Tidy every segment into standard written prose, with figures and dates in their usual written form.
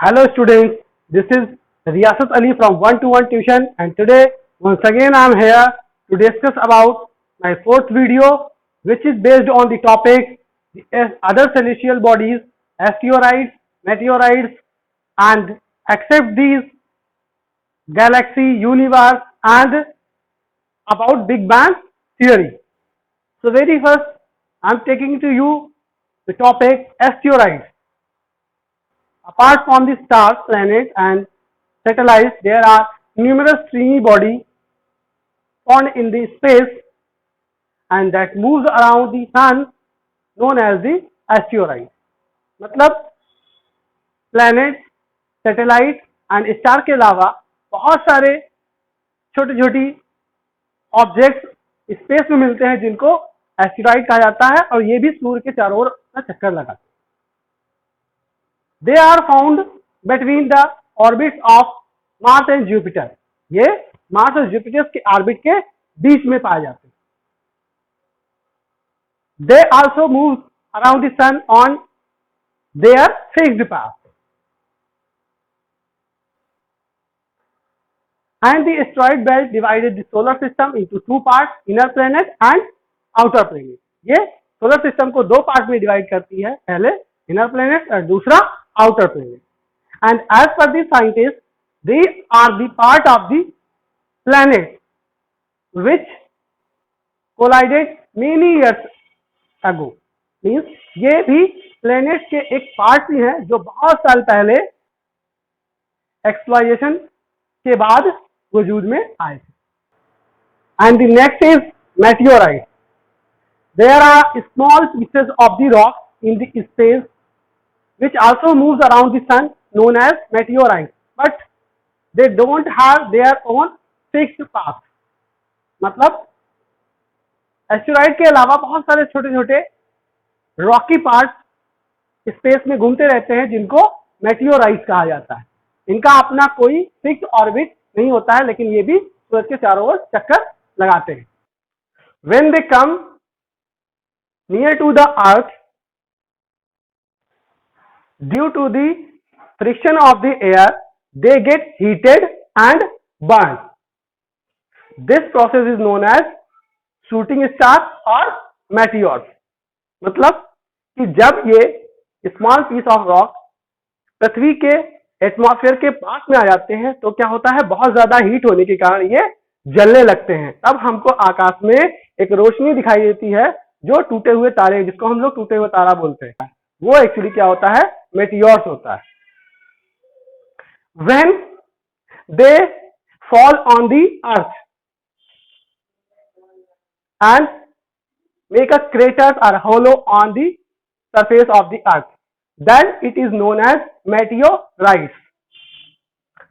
Hello students, this is Riyasat Ali from One-to-One Tuition, and today once again I am here to discuss about my fourth video, which is based on the topic other celestial bodies, asteroids, meteorites, and except these galaxy, universe, and about Big Bang theory. So very first I am taking to you the topic asteroids. Apart from the stars, planets, and satellites, there are numerous tiny bodies found in the space and that moves around the sun, known as the asteroids. मतलब planet, satellite and star के अलावा बहुत सारे छोटी छोटी objects space में मिलते हैं जिनको एस्टेरॉइड कहा जाता है और ये भी सूर्य के चारों ओर अपना चक्कर लगाते हैं. They are found between the orbits of Mars and Jupiter. ये मार्स और जुपिटर के ऑर्बिट के बीच में पाए जाते हैं. They also move around the sun on their fixed path. And the asteroid belt divided the solar system into two parts, inner planet and outer planet. ये solar system को दो पार्ट में डिवाइड करती है, पहले इनर प्लेनेट और दूसरा outer planet. And as per the scientists, they are the part of the planet which collided many years ago. Means ये भी planet के एक पार्ट ही है जो बहुत साल पहले एक्सप्लोरेशन के बाद वजूद में आए थे. And the next is meteorite. There are small pieces of the rock in the space which also moves around the sun, known as meteorites, but they don't have their own fixed path. मतलब asteroid के अलावा बहुत सारे छोटे छोटे Rocky part space में घूमते रहते हैं जिनको मेटियोराइट्स कहा जाता है. इनका अपना कोई फिक्स ऑर्बिट नहीं होता है, लेकिन ये भी सूरज के चारों ओर चक्कर लगाते हैं. When they come near to the earth, due to the friction of the air, they get heated and burned. This process is known as shooting stars or meteors. मतलब कि जब ये स्मॉल पीस ऑफ रॉक पृथ्वी के atmosphere के पास में आ जाते हैं तो क्या होता है, बहुत ज्यादा हीट होने के कारण ये जलने लगते हैं. तब हमको आकाश में एक रोशनी दिखाई देती है जो टूटे हुए तारे, जिसको हम लोग टूटे हुए तारा बोलते हैं, वो एक्चुअली क्या होता है, मेटियोर्स होता है. When they fall on the earth and make a craters or hollow on the surface of the earth, then it is known as meteorites.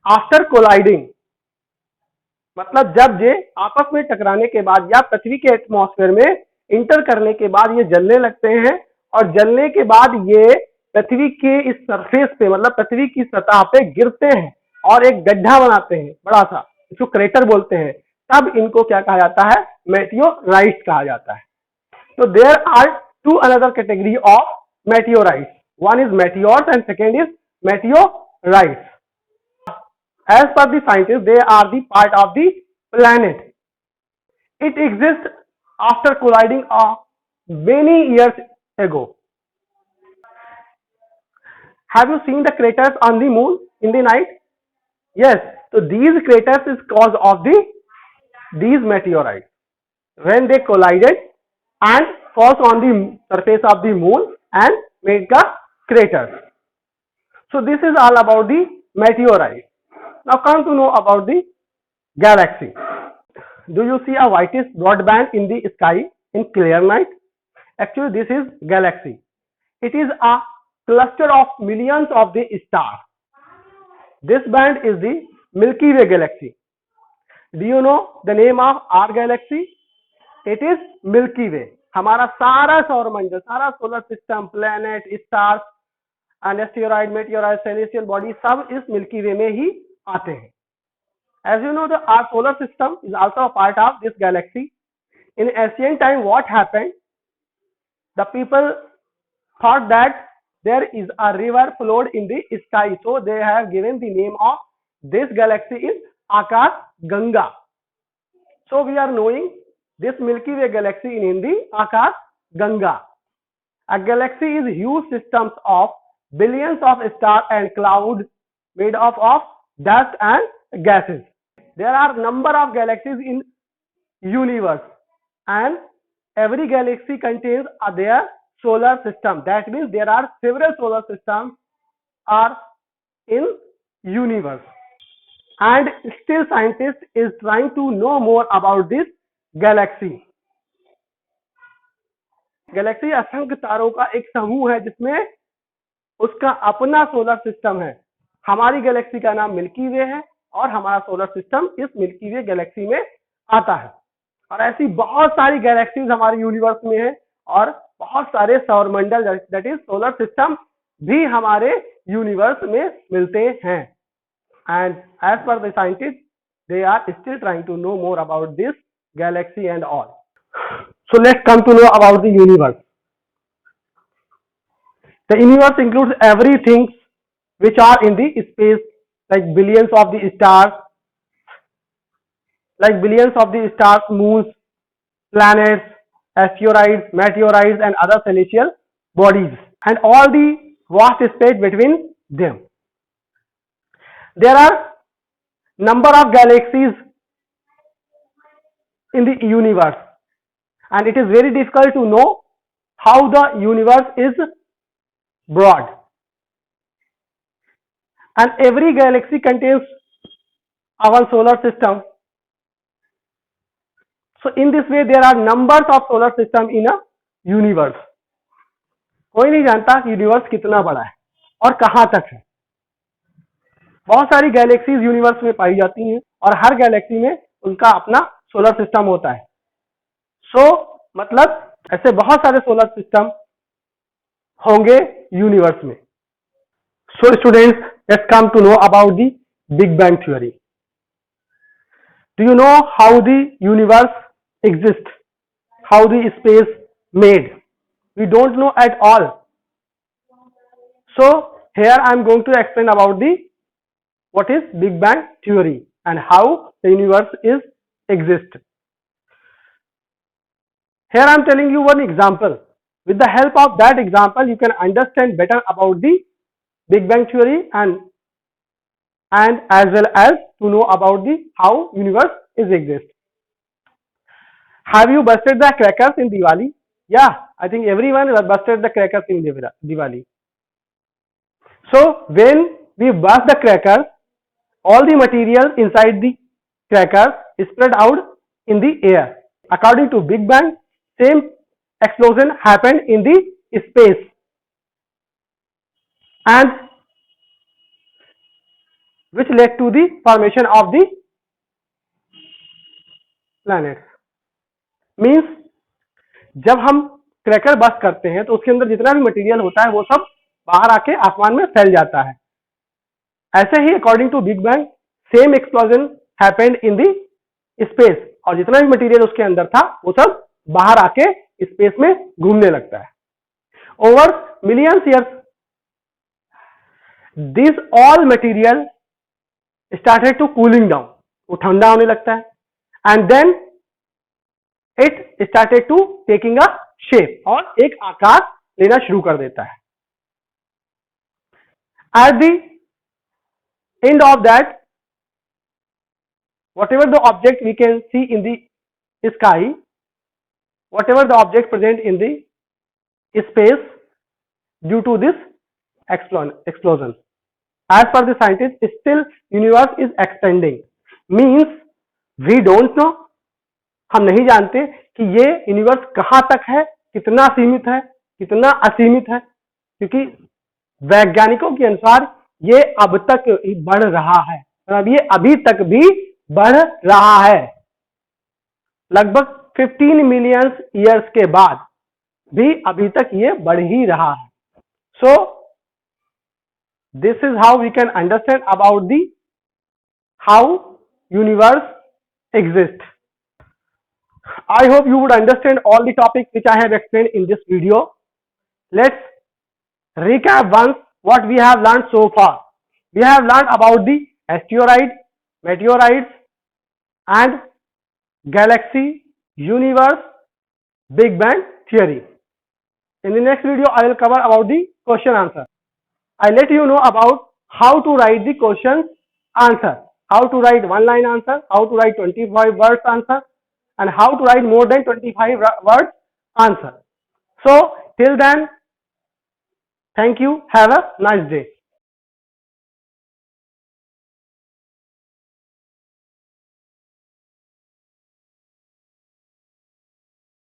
After colliding, मतलब जब ये आपस में टकराने के बाद या पृथ्वी के एटमॉस्फेयर में इंटर करने के बाद ये जलने लगते हैं और जलने के बाद ये पृथ्वी के इस सरफेस पे, मतलब पृथ्वी की सतह पे गिरते हैं और एक गड्ढा बनाते हैं बड़ा सा, इसको क्रेटर बोलते हैं. तब इनको क्या कहा जाता है, मेटियोराइट्स कहा जाता है. तो there are two another category of meteorites. One is meteors and second is meteorites. As per the scientists, they are the part of the planet. It exists after colliding many years ago. Have you seen the craters on the moon in the night? Yes. So these craters is cause of these meteorites when they collided and falls on the surface of the moon and make a craters. So this is all about the meteorite. Now come to know about the galaxy. Do you see a whitish broad band in the sky in clear night? Actually this is galaxy. It is a cluster of millions of the stars. This band is the Milky Way galaxy. Do you know the name of our galaxy? It is Milky Way. हमारा सारा सौरमंडल, सारा solar system, planet, stars and asteroid, meteorite, celestial body सब इस milky वे में ही आते हैं. As you know, our solar system is also a part of this galaxy. In ancient time, what happened? The people thought that there is a river flowed in the sky, so they have given the name of this galaxy is Akash Ganga. So we are knowing this Milky Way galaxy in Hindi, Akash Ganga. A galaxy is huge systems of billions of stars and clouds made up of dust and gases. There are number of galaxies in universe, and every galaxy contains their solar system. That means there are several solar systems are in universe, and still scientists is trying to know more about this galaxy. Galaxy असंख्य तारों का एक समूह है जिसमें उसका अपना solar system है. हमारी गैलेक्सी का नाम मिल्की वे है और हमारा सोलर सिस्टम इस मिल्की वे गैलेक्सी में आता है. और ऐसी बहुत सारी गैलेक्सीज हमारे यूनिवर्स में है और बहुत सारे सौरमंडल दैट इज सोलर सिस्टम भी हमारे यूनिवर्स में मिलते हैं. And as per the scientist they are still trying to know more about this galaxy and all. So let's come to know about the universe. The universe includes everything which are in the space, like billions of the stars, moons, planets, asteroids, meteorites, and other celestial bodies, and all the vast space between them. There are number of galaxies in the universe, and it is very difficult to know how the universe is broad, and every galaxy contains our solar system. So in this way there are numbers of solar system in a universe. कोई नहीं जानता कि universe कितना बड़ा है और कहां तक है. बहुत सारी गैलेक्सीज यूनिवर्स में पाई जाती हैं और हर गैलेक्सी में उनका अपना सोलर सिस्टम होता है. सो मतलब ऐसे बहुत सारे सोलर सिस्टम होंगे यूनिवर्स में. So students, let's come to know about the big bang theory. Do you know how the universe exist, how the space made? We don't know at all. So here I am going to explain about the what is Big Bang theory and how the universe is exist. Here I am telling you one example. With the help of that example you can understand better about the Big Bang theory and as well as to know about the how universe is exist. Have you busted the crackers in Diwali? Yeah, I think everyone busted the crackers in Diwali. So when we burst the crackers, all the material inside the crackers is spread out in the air. According to Big Bang, same explosion happened in the space, and which led to the formation of the planets. Means जब हम cracker bast करते हैं तो उसके अंदर जितना भी material होता है वो सब बाहर आके आसमान में फैल जाता है. ऐसे ही according to big bang same explosion happened in the space, और जितना भी मटेरियल उसके अंदर था वो सब बाहर आके स्पेस में घूमने लगता है. Over millions years this all material started to cooling down, वो ठंडा होने लगता है, and then it started to taking a shape, और एक आकार लेना शुरू कर देता है. At the end of that, whatever the object we can see in the sky, whatever the object present in the space, due to this explosion, as per the scientists, still universe is expanding. Means we don't know, हम नहीं जानते कि ये universe कहां तक है, कितना सीमित है, कितना असीमित है, क्योंकि वैज्ञानिकों के अनुसार ये अब तक बढ़ रहा है. मतलब ये अभी तक भी बढ़ रहा है. लगभग 15 मिलियन ईयर्स के बाद भी अभी तक ये बढ़ ही रहा है. So this is how we can understand about the how universe exist. I hope you would understand all the topics which I have explained in this video. Let's recap once what we have learned so far. We have learned about the asteroid, meteorites, and galaxy, universe, Big Bang theory. In the next video, I will cover about the question answer. I let you know about how to write the question answer, how to write one line answer, how to write 25 words answer, and how to write more than 25 words answer. So till then, thank you. Have a nice day.